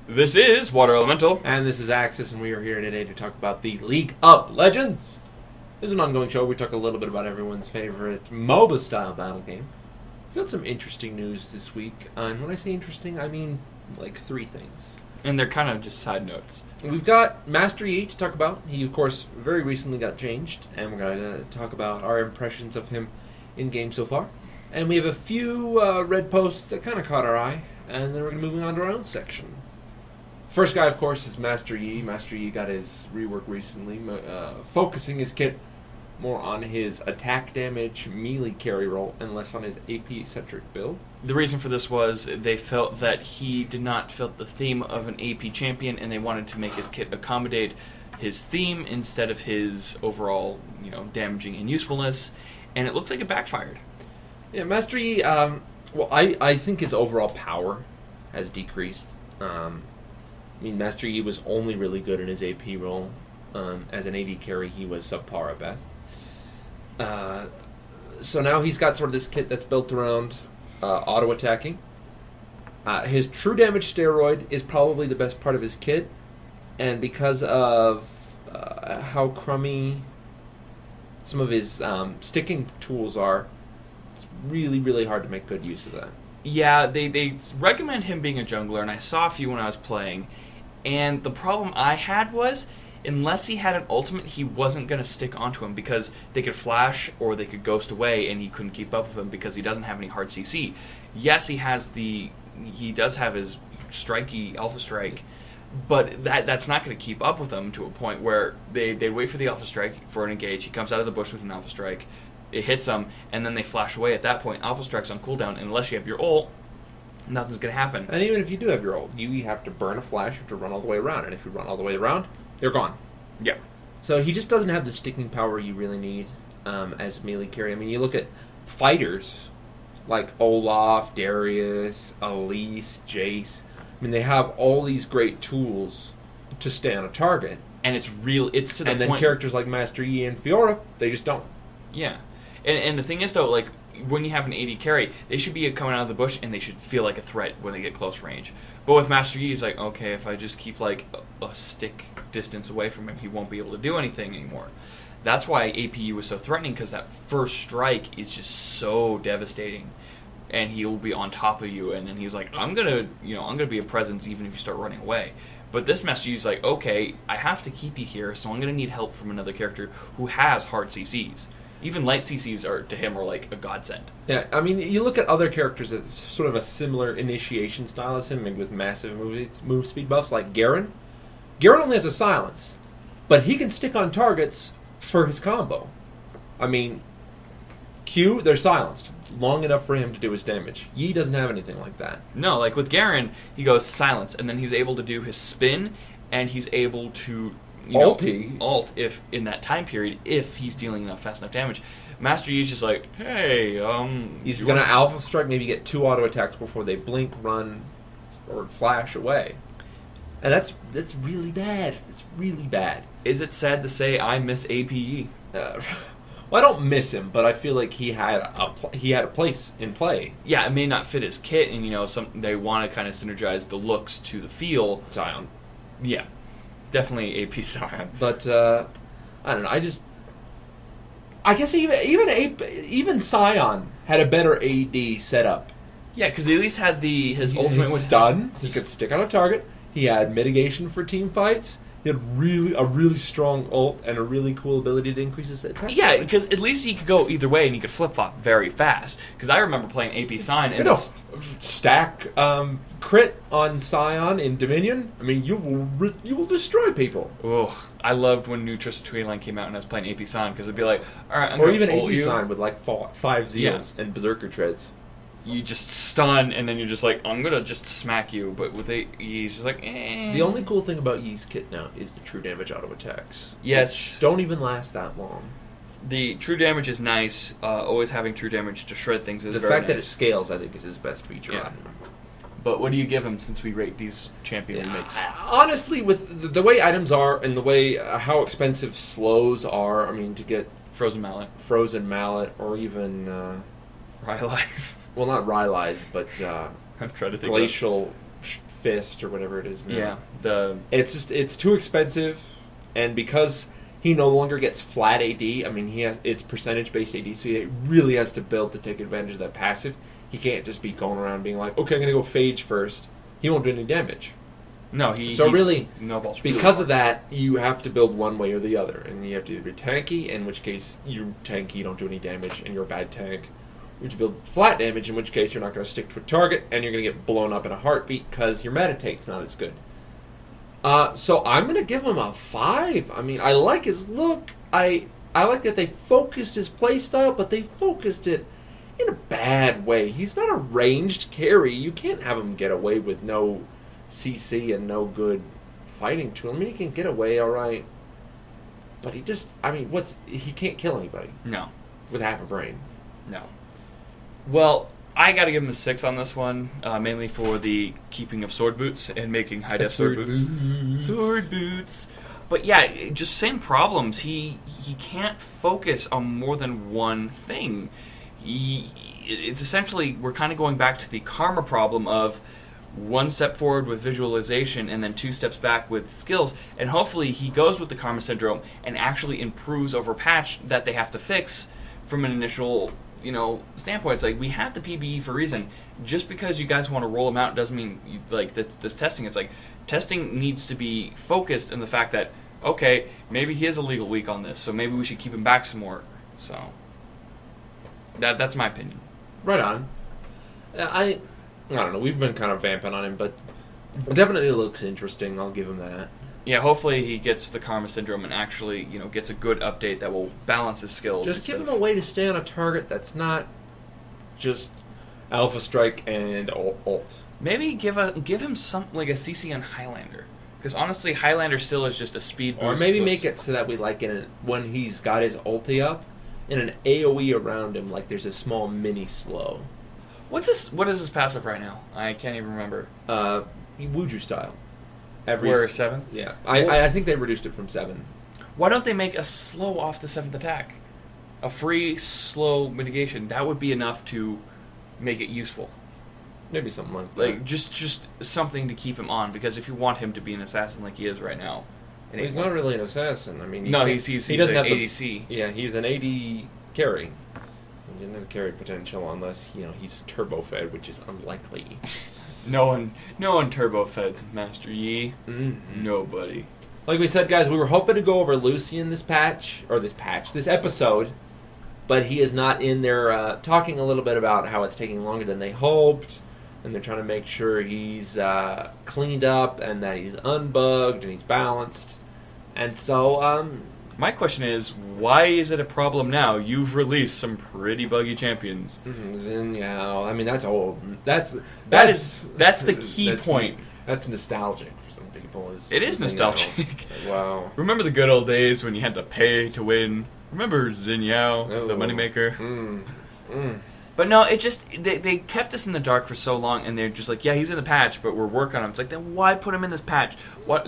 This is Water Elemental. And this is Axis, and we are here today to talk about the League of Legends. This is an ongoing show. We talk a little bit about everyone's favorite MOBA-style battle game. We got some interesting news this week. And when I say interesting, I mean like three things. And they're kind of just side notes. We've got Master Yi to talk about. He, of course, very recently got changed. And we're going to talk about our impressions of him in-game so far. And we have a few red posts that kind of caught our eye. And then we're going to move on to our own section. First guy, of course, is Master Yi. Master Yi got his rework recently, focusing his kit more on his attack damage, melee carry role, and less on his AP-centric build. The reason for this was they felt that he did not fit the theme of an AP champion, and they wanted to make his kit accommodate his theme instead of his overall, damaging and usefulness. And it looks like it backfired. Yeah, Master Yi, I think his overall power has decreased. Master Yi was only really good in his AP role. As an AD carry, he was subpar at best. So now he's got sort of this kit that's built around auto-attacking. His true damage steroid is probably the best part of his kit, and because of how crummy some of his sticking tools are, it's really, really hard to make good use of that. Yeah, they recommend him being a jungler, and I saw a few when I was playing, and the problem I had was, unless he had an ultimate, he wasn't going to stick onto him because they could flash or they could ghost away and he couldn't keep up with him because he doesn't have any hard CC. Yes, he does have his strikey Alpha Strike, but that's not going to keep up with him to a point where they wait for the Alpha Strike for an engage. He comes out of the bush with an Alpha Strike, it hits him, and then they flash away. At that point, Alpha Strike's on cooldown, and unless you have your ult, nothing's going to happen. And even if you do have your ult, you have to burn a flash, you have to run all the way around, and if you run all the way around, they're gone. Yeah. So he just doesn't have the sticking power you really need as melee carry. I mean, you look at fighters like Olaf, Darius, Elise, Jace. I mean, they have all these great tools to stay on a target. And it's to the point... And then characters like Master Yi and Fiora, they just don't. Yeah. And the thing is, though, like, when you have an AD carry, they should be coming out of the bush and they should feel like a threat when they get close range. But with Master Yi, it's like, okay, if I just keep, like, a stick distance away from him, he won't be able to do anything anymore. That's why APU was so threatening, because that first strike is just so devastating. And he'll be on top of you, and then he's like, I'm gonna be a presence even if you start running away. But this Master Yi's like, okay, I have to keep you here, so I'm gonna need help from another character who has hard CCs. Even light CCs to him are like a godsend. Yeah, I mean, you look at other characters that's sort of a similar initiation style as him, maybe with massive move speed buffs, like Garen. Garen only has a silence, but he can stick on targets for his combo. I mean, Q, they're silenced long enough for him to do his damage. Yi doesn't have anything like that. No, like with Garen, he goes silence, and then he's able to do his spin, and he's able to... ult if in that time period if he's dealing fast enough damage. Master Yi's just like, hey, he's gonna Alpha Strike, maybe get 2 auto attacks before they blink, run, or flash away. And that's really bad. It's really bad. Is it sad to say I miss APE? Well, I don't miss him, but I feel like he had a place in play. Yeah, it may not fit his kit, and they want to kind of synergize the looks to the feel. Zion. Yeah. Definitely AP Zion. But, I don't know, I guess even Sion had a better AD setup. Yeah, because he at least had his ultimate with stun. He could stick on a target. He had mitigation for team fights. He had a really strong ult and a really cool ability to increase his attack. Yeah, because at least he could go either way and he could flip-flop very fast. Because I remember playing AP Sion and... stack crit on Sion in Dominion. I mean, you will destroy people. Oh, I loved when new Trista Twin Line came out and I was playing AP Sion because it'd be like, all right, or even AP Sion with like 5 Zeals and Berserker Treads. You just stun and then you're just like, I'm gonna just smack you. But with he's just like, eh. The only cool thing about Yi's kit now is the true damage auto attacks. Yes, which don't even last that long. The true damage is nice. Always having true damage to shred things is the very nice. fact that it scales, I think, is his best feature on him. But what do you give him since we rate these champion remakes? Honestly, with the way items are and the way how expensive slows are, I mean, to get Frozen Mallet, or even Rylai's. Well, not Rylai's, but I'm trying to think Glacial fist or whatever it is now. Yeah, It's too expensive, and because he no longer gets flat AD, I mean, it's percentage-based AD, so he really has to build to take advantage of that passive. He can't just be going around being like, okay, I'm going to go Phage first. He won't do any damage. No, because of that, you have to build one way or the other, and you have to either be tanky, in which case you're tanky, you don't do any damage, and you're a bad tank. You have to build flat damage, in which case you're not going to stick to a target, and you're going to get blown up in a heartbeat because your meditate's not as good. So I'm going to give him a 5. I mean, I like his look. I like that they focused his playstyle, but they focused it in a bad way. He's not a ranged carry. You can't have him get away with no CC and no good fighting tool. I mean, he can get away all right, but he can't kill anybody. No. With half a brain. No. Well, I got to give him a 6 on this one, mainly for the keeping of sword boots and making high-def sword boots. Sword boots. But yeah, just same problems. He can't focus on more than one thing. It's essentially, we're kind of going back to the karma problem of 1 step forward with visualization and then 2 steps back with skills, and hopefully he goes with the karma syndrome and actually improves over patch that they have to fix from an initial standpoint. It's like, we have the PBE for a reason. Just because you guys want to roll them out doesn't mean this testing. It's like, testing needs to be focused in the fact that, okay, maybe he is a legal weak on this, so maybe we should keep him back some more. So that's my opinion. Right on. I don't know. We've been kind of vamping on him, but it definitely looks interesting. I'll give him that. Yeah, hopefully he gets the karma syndrome and actually, gets a good update that will balance his skills. Just give him a way to stay on a target that's not just Alpha Strike and ult. Maybe give him something like a CC on Highlander. Because honestly, Highlander still is just a speed boost. Or maybe make it so that we when he's got his ulti up, in an AoE around him, like there's a small mini slow. What is his passive right now? I can't even remember. Wuju style. Where 7th? Yeah. I think they reduced it from 7. Why don't they make a slow off the 7th attack? A free slow mitigation. That would be enough to make it useful. Maybe something like that. Like, just something to keep him on, because if you want him to be an assassin like he is right now... he's not really an assassin. I mean, he doesn't have ADC. Yeah, he's an AD carry. He doesn't have carry potential unless, he's turbo fed, which is unlikely. No one turbo feds Master Yi. Mm-hmm. Nobody. Like we said, guys, we were hoping to go over Lucian this episode, but he is not in there talking a little bit about how it's taking longer than they hoped, and they're trying to make sure he's cleaned up and that he's unbugged and he's balanced. And so, my question is, why is it a problem now? You've released some pretty buggy champions. Xin Yao. I mean, that's old. That's the key point. That's nostalgic for some people. It is nostalgic. Wow. Remember the good old days when you had to pay to win? Remember Xin Yao, the moneymaker? But no, it just, they kept us in the dark for so long, and they're just like, yeah, he's in the patch, but we're working on him. It's like, then why put him in this patch?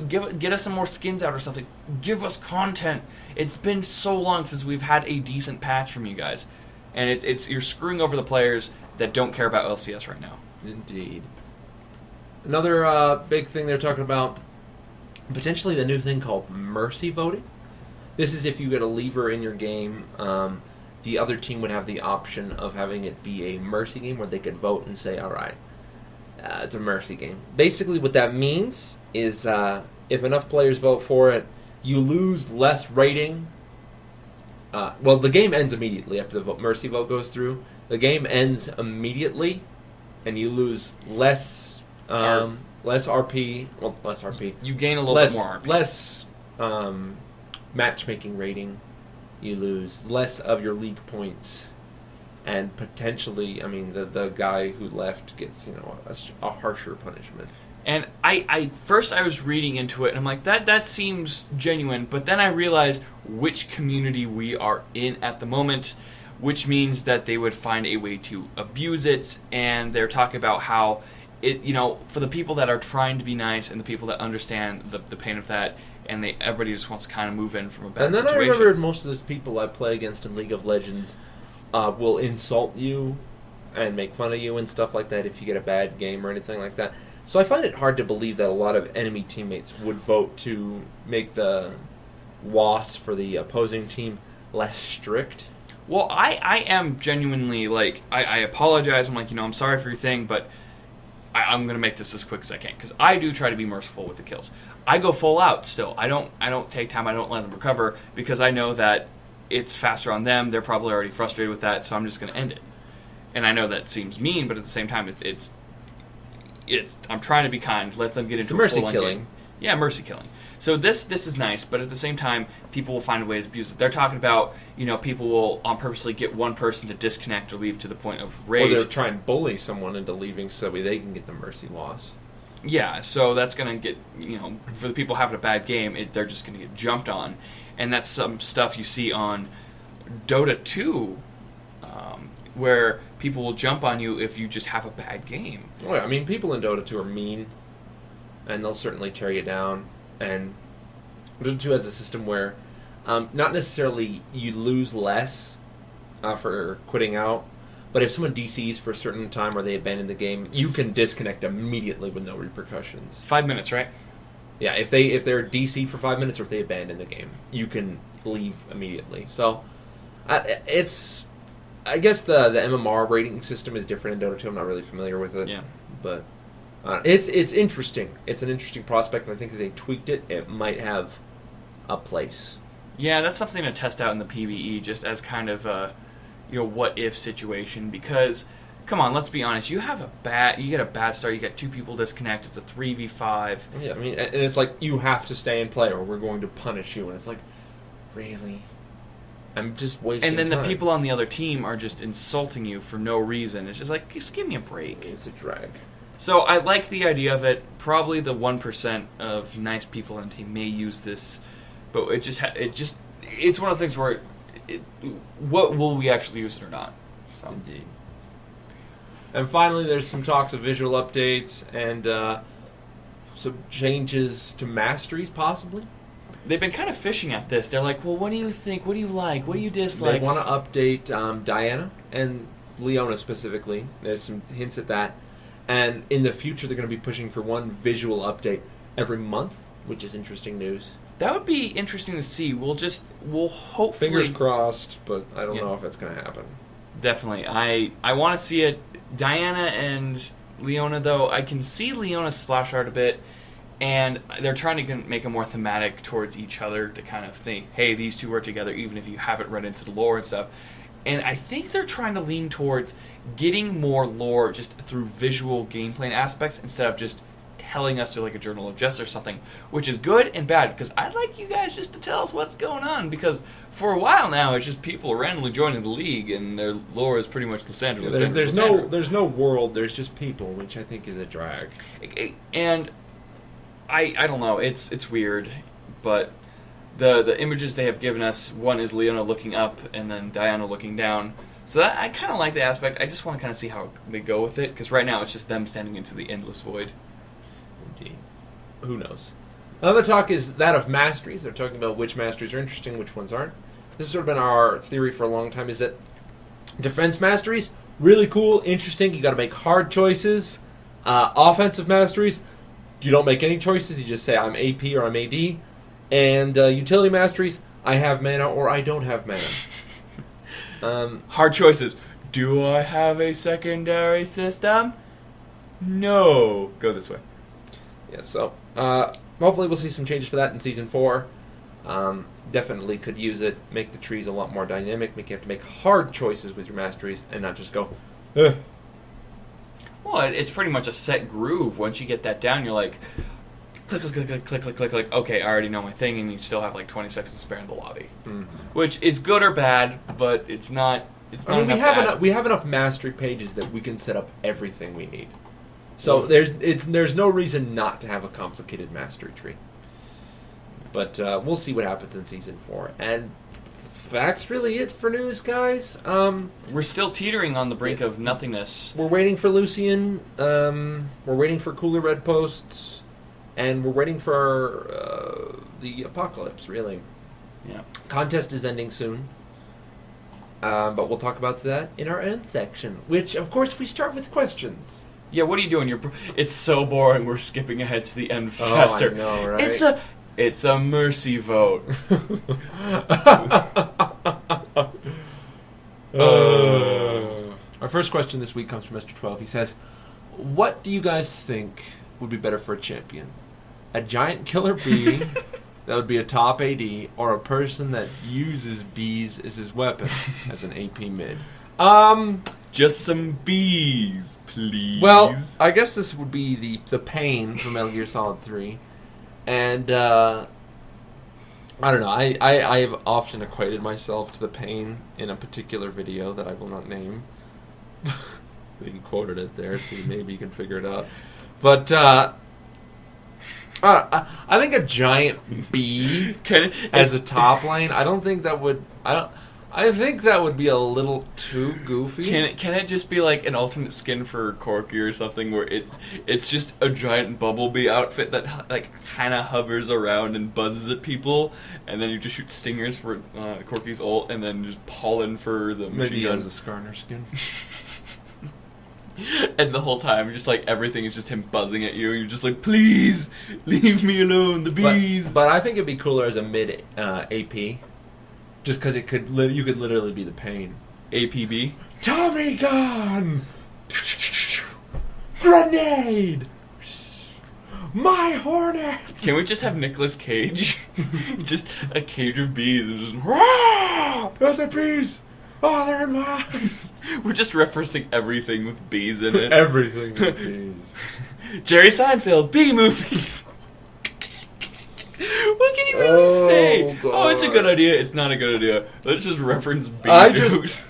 Get us some more skins out or something. Give us content. It's been so long since we've had a decent patch from you guys. And you're screwing over the players that don't care about LCS right now. Indeed. Another big thing they're talking about, potentially the new thing called mercy voting. This is if you get a lever in your game, the other team would have the option of having it be a mercy game where they could vote and say, all right, it's a mercy game. Basically what that means is if enough players vote for it, you lose less rating. Well, the game ends immediately after the mercy vote goes through. The game ends immediately, and you lose less RP. Well, less RP. You gain a little bit more RP. Less matchmaking rating. You lose less of your league points, and potentially, I mean, the guy who left gets a harsher punishment. And I first I was reading into it, and I'm like, that seems genuine. But then I realized which community we are in at the moment, which means that they would find a way to abuse it. And they're talking about how it, for the people that are trying to be nice and the people that understand the pain of that, and everybody just wants to kind of move in from a bad situation. And then I remembered most of the people I play against in League of Legends will insult you and make fun of you and stuff like that if you get a bad game or anything like that. So I find it hard to believe that a lot of enemy teammates would vote to make the loss for the opposing team less strict. Well, I am genuinely, like, I apologize. I'm like, I'm sorry for your thing, but I'm going to make this as quick as I can. Because I do try to be merciful with the kills. I go full out still. I don't take time. I don't let them recover because I know that it's faster on them. They're probably already frustrated with that, so I'm just going to end it. And I know that seems mean, but at the same time, it's I'm trying to be kind. Let them get into it's mercy full killing. Game. Yeah, mercy killing. So this is nice, but at the same time, people will find ways to abuse it. They're talking about, people will purposely get one person to disconnect or leave to the point of rage. Or they'll try and bully someone into leaving so they can get the mercy loss. Yeah, so that's going to get, for the people having a bad game, they're just going to get jumped on. And that's some stuff you see on Dota 2, where people will jump on you if you just have a bad game. Oh, yeah. I mean, people in Dota 2 are mean, and they'll certainly tear you down. And Dota 2 has a system where not necessarily you lose less for quitting out, but if someone DCs for a certain time or they abandon the game, you can disconnect immediately with no repercussions. 5 minutes, right? Yeah, if they're DC'd for 5 minutes or if they abandon the game, you can leave immediately. So I guess the MMR rating system is different in Dota 2. I'm not really familiar with it. Yeah. But it's interesting. It's an interesting prospect, and I think if they tweaked it, it might have a place. Yeah, that's something to test out in the PvE, just as kind of a what if situation. Because, come on, let's be honest. You get a bad start. You get 2 people disconnect. It's a 3v5. Yeah, I mean, and it's like you have to stay and play, or we're going to punish you. And it's like, really? I'm just wasting And then time. the people on the other team are just insulting you for no reason. It's just like, just give me a break. It's a drag. So I like the idea of it. Probably the 1% of nice people on the team may use this, but it's one of those things where what will we actually use it or not? So. Indeed. And finally, there's some talks of visual updates and some changes to masteries, possibly. They've been kind of fishing at this. They're like, well, what do you think? What do you like? What do you dislike? They want to update Diana and Leona specifically. There's some hints at that. And in the future, they're going to be pushing for one visual update every month, which is interesting news. That would be interesting to see. We'll hopefully... Fingers crossed, but I don't know if it's going to happen. Definitely. I want to see it. Diana and Leona, though, I can see Leona's splash art a bit, and they're trying to make it more thematic towards each other to kind of think, hey, these two are together, even if you haven't read into the lore and stuff. And I think they're trying to lean towards getting more lore just through visual gameplay aspects instead of just telling us through like a journal of Jess or something, which is good and bad, because I'd like you guys just to tell us what's going on, because for a while now it's just people randomly joining the league and their lore is pretty much Lysandra. Yeah, there's no world, there's just people, which I think is a drag. And I don't know, it's weird, but the images they have given us, one is Leona looking up and then Diana looking down. So that, I kind of like the aspect. I just want to kind of see how they go with it, because right now it's just them standing into the endless void. Indeed. Who knows? Another talk is that of masteries. They're talking about which masteries are interesting, which ones aren't. This has sort of been our theory for a long time, is that defense masteries, really cool, interesting. You got to make hard choices. Offensive masteries, you don't make any choices. You just say, I'm AP or I'm AD. And utility masteries, I have mana or I don't have mana. Hard choices. Do I have a secondary system? No. Go this way. Yeah, so hopefully we'll see some changes for that in Season 4. Definitely could use it, make the trees a lot more dynamic, make you have to make hard choices with your masteries and not just go, ugh. Well, it's pretty much a set groove. Once you get that down, you're like, click, click, click, click, click, click, click. Okay, I already know my thing, and you still have like 20 seconds to spare in the lobby, which is good or bad, but it's not. I mean, we have enough mastery pages that we can set up everything we need. So there's no reason not to have a complicated mastery tree. But we'll see what happens in Season 4. And that's really it for news, guys. We're still teetering on the brink of nothingness. We're waiting for Lucian. We're waiting for cooler red posts. And we're waiting for the apocalypse, really. Yeah. Contest is ending soon. But we'll talk about that in our end section, which, of course, we start with questions. Yeah, what are you doing? It's so boring. We're skipping ahead to the end faster. Oh, I know, right? It's a mercy vote. Our first question this week comes from Mr. 12. He says, what do you guys think would be better for a champion? A giant killer bee that would be a top AD, or a person that uses bees as his weapon as an AP mid? Just some bees, please. Well, I guess this would be the Pain from Metal Gear Solid 3. And, I don't know, I have often equated myself to the Pain in a particular video that I will not name. We quoted it there, so maybe you can figure it out. But, I think a giant bee as a top lane, I don't think that would... I think that would be a little too goofy. Can it just be like an alternate skin for Corky or something, where it's just a giant bumblebee outfit that like kind of hovers around and buzzes at people, and then you just shoot stingers for Corky's ult, and then just pollen for the machine Maybe gun. as a Skarner skin. And the whole time, just like everything is just him buzzing at you, and you're just like, please leave me alone, the bees. But I think it'd be cooler as a mid AP. Just because you could literally be the Pain. APB? Tommy gun! Grenade! My Hornet! Can we just have Nicolas Cage? Just a cage of bees and just... Rah! There's the bees! Oh, they're in my eyes! We're just referencing everything with bees in it. Everything with bees. Jerry Seinfeld, bee movie! What can you really say? God. Oh, it's a good idea. It's not a good idea. Let's just reference bee jokes.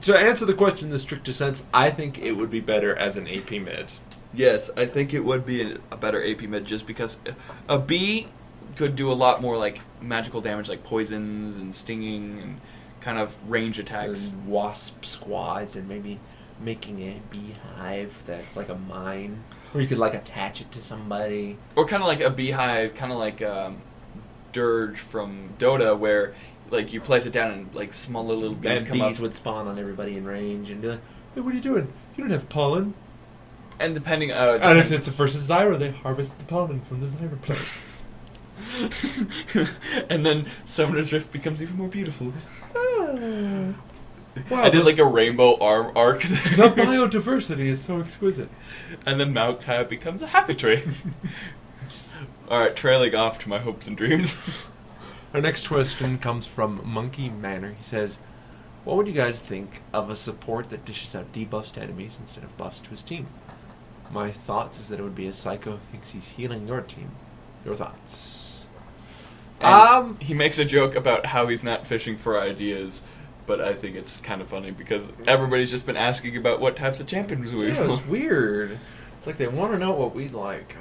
To answer the question in the stricter sense, I think it would be better as an AP mid. Yes, I think it would be a better AP mid just because a bee could do a lot more like magical damage, like poisons and stinging and kind of range attacks. And wasp squads, and maybe making a beehive that's like a mine. Or you could, like, attach it to somebody. Or kind of like a beehive, kind of like Dirge from Dota, where, like, you place it down and, like, small little bees and come up. bees would spawn on everybody in range and be like, hey, what are you doing? You don't have pollen. And depending... and if it's a versus Zyra, they harvest the pollen from the Zyra plants. And then Summoner's Rift becomes even more beautiful. Wow, I did like a rainbow arm arc there. The biodiversity is so exquisite. And then Maokai becomes a happy tree. Alright, trailing off to my hopes and dreams. Our next question comes from Monkey Manor. He says, what would you guys think of a support that dishes out debuffs to enemies instead of buffs to his team? My thoughts is that it would be a Psycho who thinks he's healing your team. Your thoughts? He makes a joke about how he's not fishing for ideas. But I think it's kind of funny because everybody's just been asking about what types of champions we want. Yeah, it's weird. It's like they want to know what we like.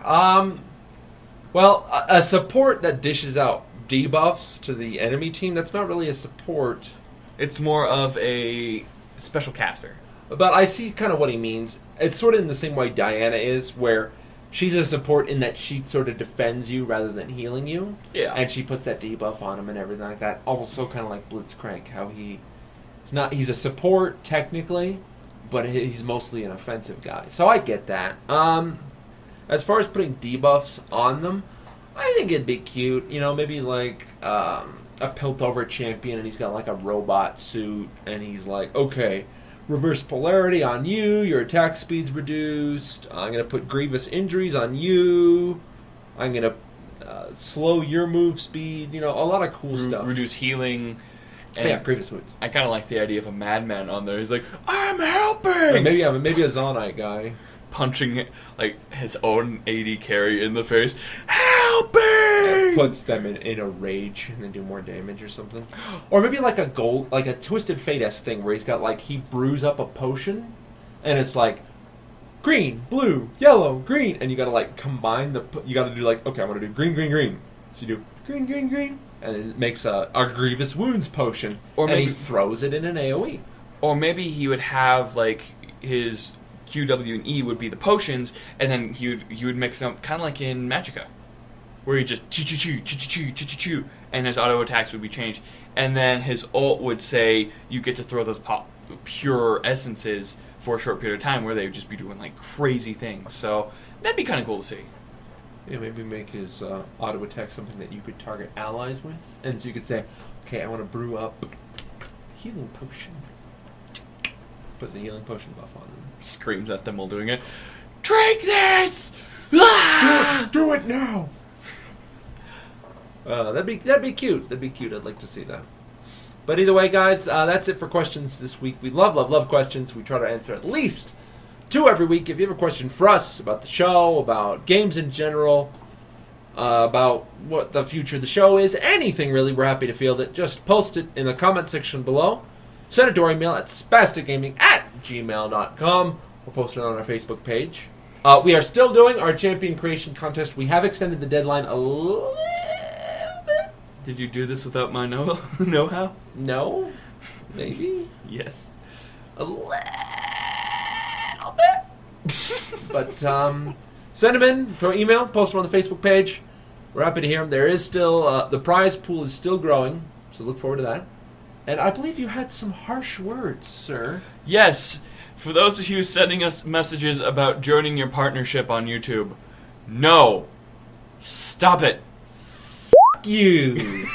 Well, a support that dishes out debuffs to the enemy team, that's not really a support. It's more of a special caster. But I see kind of what he means. It's sort of in the same way Diana is, where she's a support in that she sort of defends you rather than healing you. Yeah. And she puts that debuff on him and everything like that. Also kind of like Blitzcrank, how he's a support technically, but he's mostly an offensive guy. So I get that. As far as putting debuffs on them, I think it'd be cute. You know, maybe like a Piltover champion and he's got like a robot suit and he's like, okay, reverse polarity on you, your attack speed's reduced, I'm going to put grievous injuries on you, I'm going to slow your move speed, you know, a lot of cool stuff. Reduce healing. And yeah, grievous wounds. I kind of like the idea of a madman on there. He's like, I'm helping! Maybe a Zonite guy. Punching like his own AD carry in the face. Helping! Puts them in a rage and then do more damage or something. Or maybe like a Twisted Fate-esque thing where he's got like, he brews up a potion and it's like green, blue, yellow, green, and you gotta like combine you gotta do like, okay, I'm gonna do green, green, green. So you do green, green, green, and it makes a grievous wounds potion. Or maybe, and he throws it in an AoE. Or maybe he would have like his Q, W, and E would be the potions, and then he would mix them kind of like in Magicka. where he just choo, and his auto attacks would be changed. And then his ult would say you get to throw those pure essences for a short period of time, where they would just be doing like crazy things. So that'd be kind of cool to see. Yeah, maybe make his auto attack something that you could target allies with, and so you could say, "Okay, I want to brew up healing potion." Puts a healing potion buff on them. Screams at them while doing it. Drink this! Ah! Do it now! That'd be cute. That'd be cute. I'd like to see that. But either way, guys, that's it for questions this week. We love questions. We try to answer at least 2 every week. If you have a question for us about the show, about games in general, about what the future of the show is, anything really, we're happy to field it. Just post it in the comment section below. Send it to our email at spasticgaming@gmail.com, or post it on our Facebook page. We are still doing our champion creation contest. We have extended the deadline a little bit. Did you do this without my know-how? No? Maybe? Yes. A little bit. But send them in to our email, post them on the Facebook page. We're happy to hear them. There is still, the prize pool is still growing, so look forward to that. And I believe you had some harsh words, sir. Yes. For those of you sending us messages about joining your partnership on YouTube, no. Stop it. Fuck you.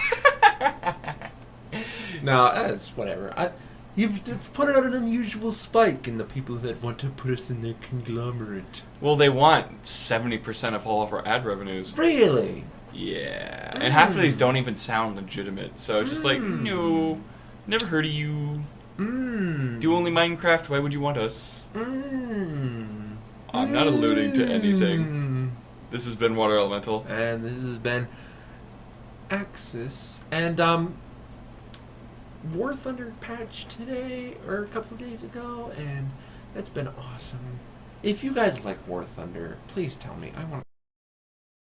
No, that's whatever. You've put it on an unusual spike in the people that want to put us in their conglomerate. Well, they want 70% of all of our ad revenues. Really? Yeah. And half of these don't even sound legitimate. So it's just like, no, never heard of you. Do only Minecraft, why would you want us? I'm not alluding to anything. This has been Water Elemental. And this has been Axis. And, War Thunder patch today, or a couple of days ago, and that's been awesome. If you guys like War Thunder, please tell me. I want